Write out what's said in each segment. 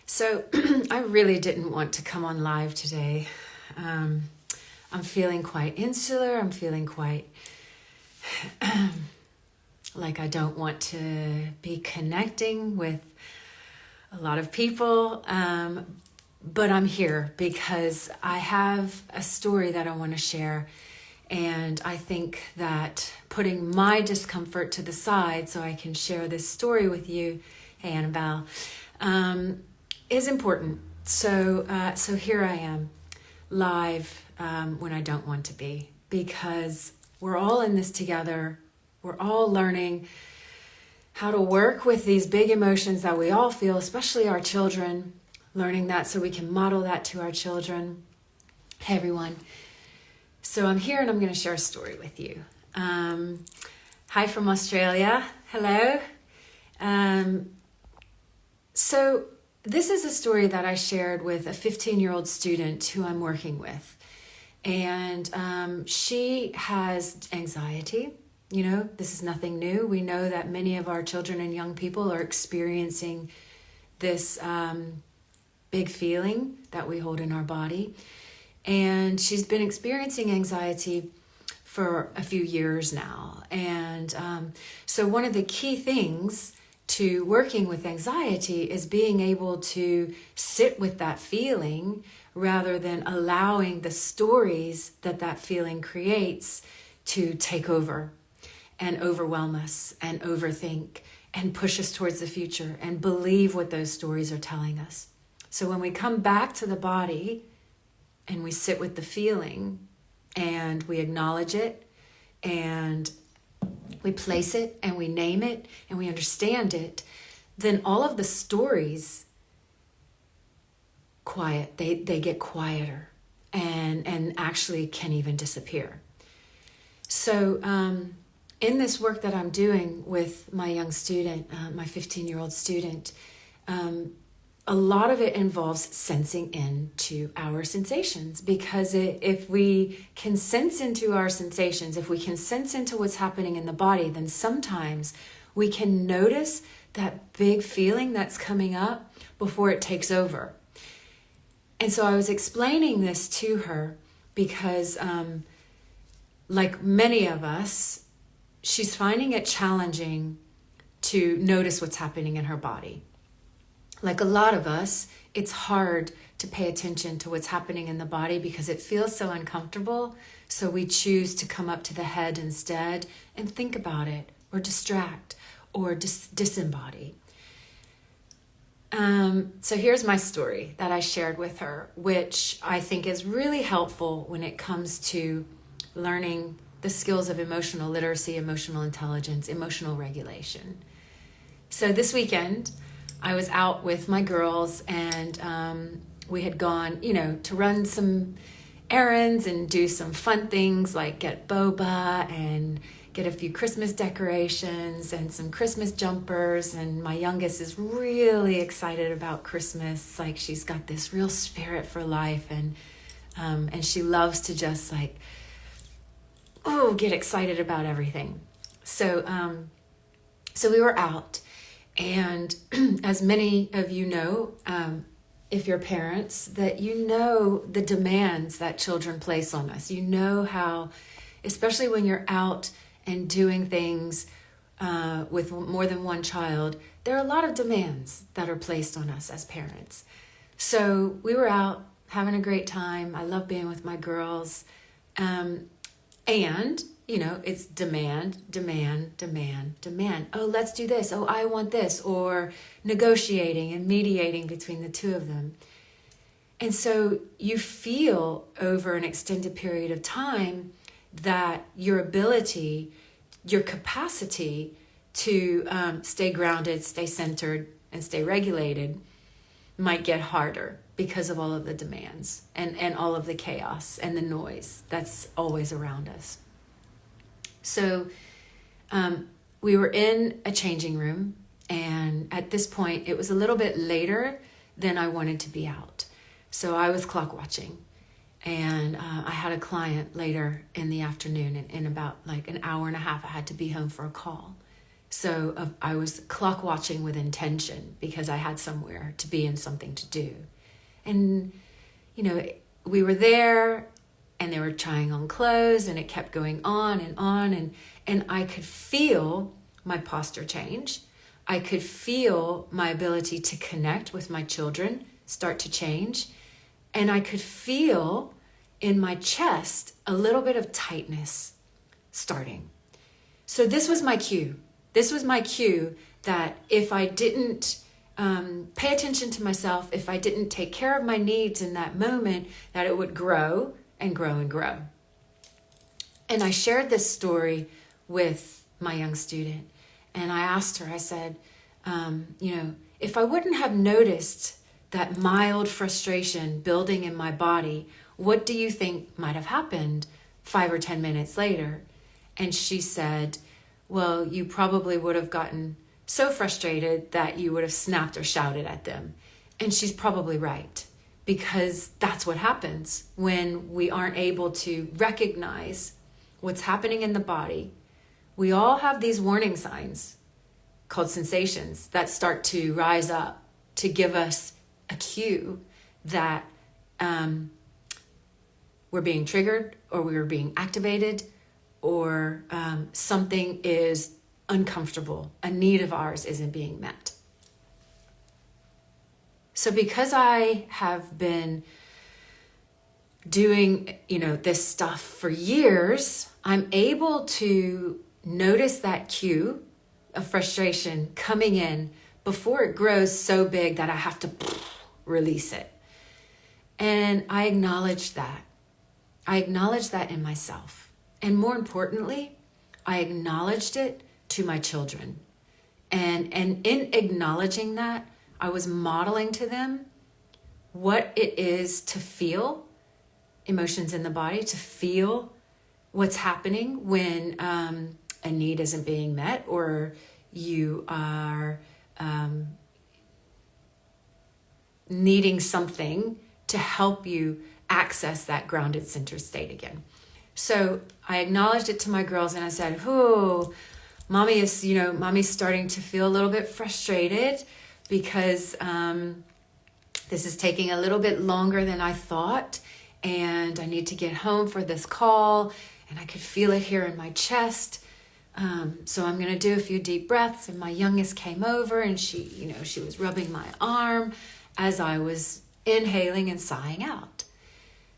So I really didn't want to come on live today. I'm feeling quite insular. I'm feeling quite like I don't want to be connecting with a lot of people. But I'm here because I have a story that I want to share. And I think that putting my discomfort to the side so I can share this story with you, hey Annabelle, is important. So here I am, live when I don't want to be, because we're all in this together. We're all learning how to work with these big emotions that we all feel, especially our children, learning that so we can model that to our children. Hey everyone. So I'm here and I'm going to share a story with you. Hi from Australia. Hello. So this is a story that I shared with a 15-year-old student who I'm working with. And she has anxiety. You know, this is nothing new. We know that many of our children and young people are experiencing this big feeling that we hold in our body. And she's been experiencing anxiety for a few years now. And so one of the key things to working with anxiety is being able to sit with that feeling rather than allowing the stories that that feeling creates to take over and overwhelm us and overthink and push us towards the future and believe what those stories are telling us. So when we come back to the body and we sit with the feeling and we acknowledge it and we place it and we name it and we understand it, then all of the stories quiet, they get quieter and actually can even disappear. So in this work that I'm doing with my young student, my 15-year-old student, a lot of it involves sensing into our sensations, because if we can sense into our sensations, if we can sense into what's happening in the body, then sometimes we can notice that big feeling that's coming up before it takes over. And so I was explaining this to her because, like many of us, she's finding it challenging to notice what's happening in her body. Like a lot of us, it's hard to pay attention to what's happening in the body because it feels so uncomfortable. So we choose to come up to the head instead and think about it or distract or disembody. So here's my story that I shared with her, which I think is really helpful when it comes to learning the skills of emotional literacy, emotional intelligence, emotional regulation. So this weekend, I was out with my girls and we had gone, to run some errands and do some fun things like get boba and get a few Christmas decorations and some Christmas jumpers. And my youngest is really excited about Christmas. Like she's got this real spirit for life and she loves to just get excited about everything. So we were out. And as many of you know, if you're parents, that you know the demands that children place on us. You know how, especially when you're out and doing things with more than one child, there are a lot of demands that are placed on us as parents. So we were out having a great time. I love being with my girls. And it's demand. Oh, let's do this. Oh, I want this. Or negotiating and mediating between the two of them. And so you feel over an extended period of time that your ability, your capacity to stay grounded, stay centered, and stay regulated might get harder because of all of the demands and all of the chaos and the noise that's always around us. So we were in a changing room, and at this point, it was a little bit later than I wanted to be out. So I was clock watching, and I had a client later in the afternoon, and in about like an hour and a half, I had to be home for a call. So I was clock watching with intention because I had somewhere to be and something to do. And, we were there and they were trying on clothes and it kept going on and on. And I could feel my posture change. I could feel my ability to connect with my children start to change. And I could feel in my chest a little bit of tightness starting. So this was my cue. This was my cue that if I didn't pay attention to myself, if I didn't take care of my needs in that moment, that it would grow and grow and grow. And I shared this story with my young student. And I asked her, I said, if I wouldn't have noticed that mild frustration building in my body, what do you think might have happened 5 or 10 minutes later? And she said, well, you probably would have gotten so frustrated that you would have snapped or shouted at them. And she's probably right, because that's what happens when we aren't able to recognize what's happening in the body. We all have these warning signs called sensations that start to rise up to give us a cue that we're being triggered or we're being activated or something is uncomfortable. A need of ours isn't being met. So because I have been doing, this stuff for years, I'm able to notice that cue of frustration coming in before it grows so big that I have to release it. And I acknowledge that. I acknowledge that in myself. And more importantly, I acknowledged it to my children. And in acknowledging that, I was modeling to them what it is to feel emotions in the body, to feel what's happening when a need isn't being met or you are needing something to help you access that grounded center state again. So I acknowledged it to my girls and I said, mommy's starting to feel a little bit frustrated because this is taking a little bit longer than I thought. And I need to get home for this call. And I could feel it here in my chest. So I'm going to do a few deep breaths. And my youngest came over and she was rubbing my arm as I was inhaling and sighing out.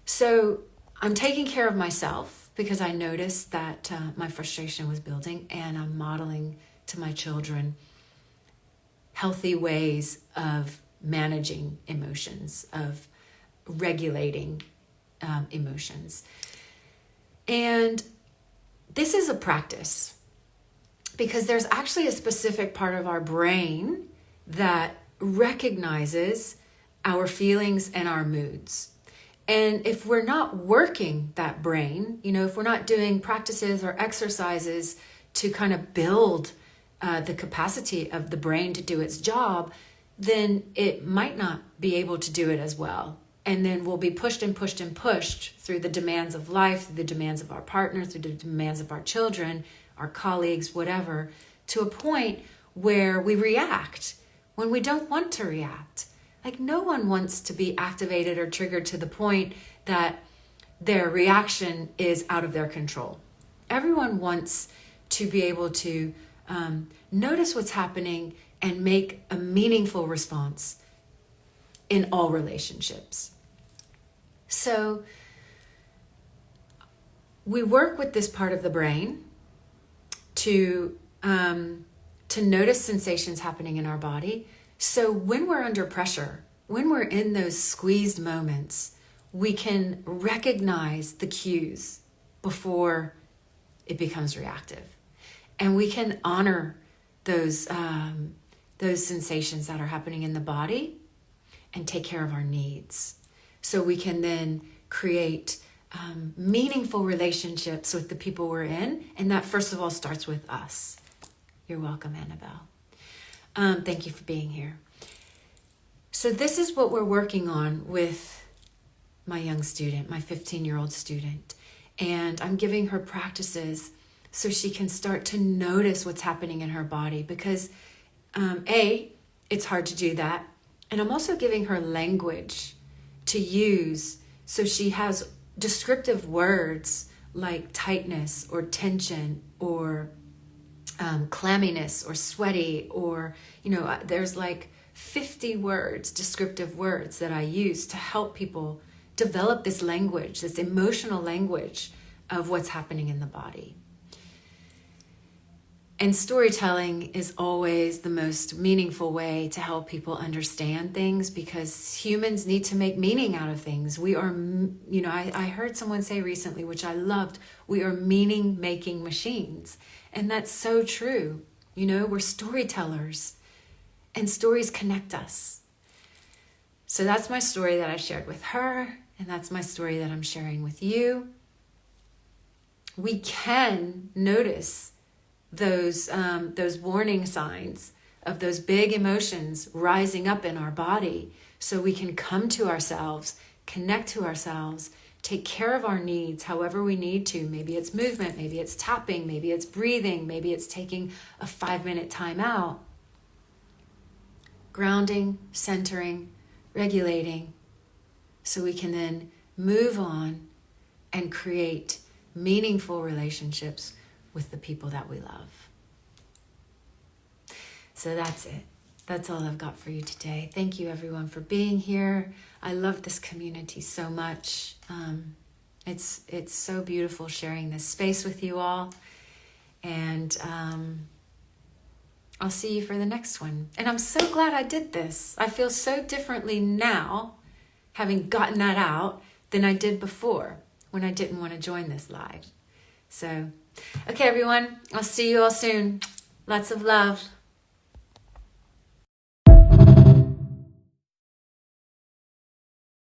So I'm taking care of myself because I noticed that my frustration was building, and I'm modeling to my children healthy ways of managing emotions, of regulating emotions. And this is a practice because there's actually a specific part of our brain that recognizes our feelings and our moods. And if we're not working that brain, if we're not doing practices or exercises to kind of build the capacity of the brain to do its job, then it might not be able to do it as well. And then we'll be pushed and pushed and pushed through the demands of life, through the demands of our partner, through the demands of our children, our colleagues, whatever, to a point where we react when we don't want to react. Like, no one wants to be activated or triggered to the point that their reaction is out of their control. Everyone wants to be able to notice what's happening and make a meaningful response in all relationships. So we work with this part of the brain to notice sensations happening in our body. So when we're under pressure, when we're in those squeezed moments, we can recognize the cues before it becomes reactive. And we can honor those sensations that are happening in the body and take care of our needs. So we can then create meaningful relationships with the people we're in. And that, first of all, starts with us. You're welcome, Annabelle. Thank you for being here. So this is what we're working on with my young student, my 15-year-old student. And I'm giving her practices so she can start to notice what's happening in her body. Because it's hard to do that. And I'm also giving her language to use, so she has descriptive words like tightness or tension or clamminess or sweaty, or, there's like 50 words, descriptive words that I use to help people develop this language, this emotional language of what's happening in the body. And storytelling is always the most meaningful way to help people understand things, because humans need to make meaning out of things. We are, I heard someone say recently, which I loved, we are meaning-making machines. And that's so true. We're storytellers, and stories connect us. So that's my story that I shared with her, and that's my story that I'm sharing with you. We can notice those warning signs of those big emotions rising up in our body, so we can come to ourselves, connect to ourselves, take care of our needs however we need to. Maybe it's movement, maybe it's tapping, maybe it's breathing, maybe it's taking a 5-minute time out. Grounding, centering, regulating, so we can then move on and create meaningful relationships with the people that we love. So that's it. That's all I've got for you today. Thank you everyone for being here. I love this community so much. It's so beautiful sharing this space with you all. And I'll see you for the next one. And I'm so glad I did this. I feel so differently now, having gotten that out, than I did before when I didn't want to join this live. So, okay, everyone, I'll see you all soon. Lots of love.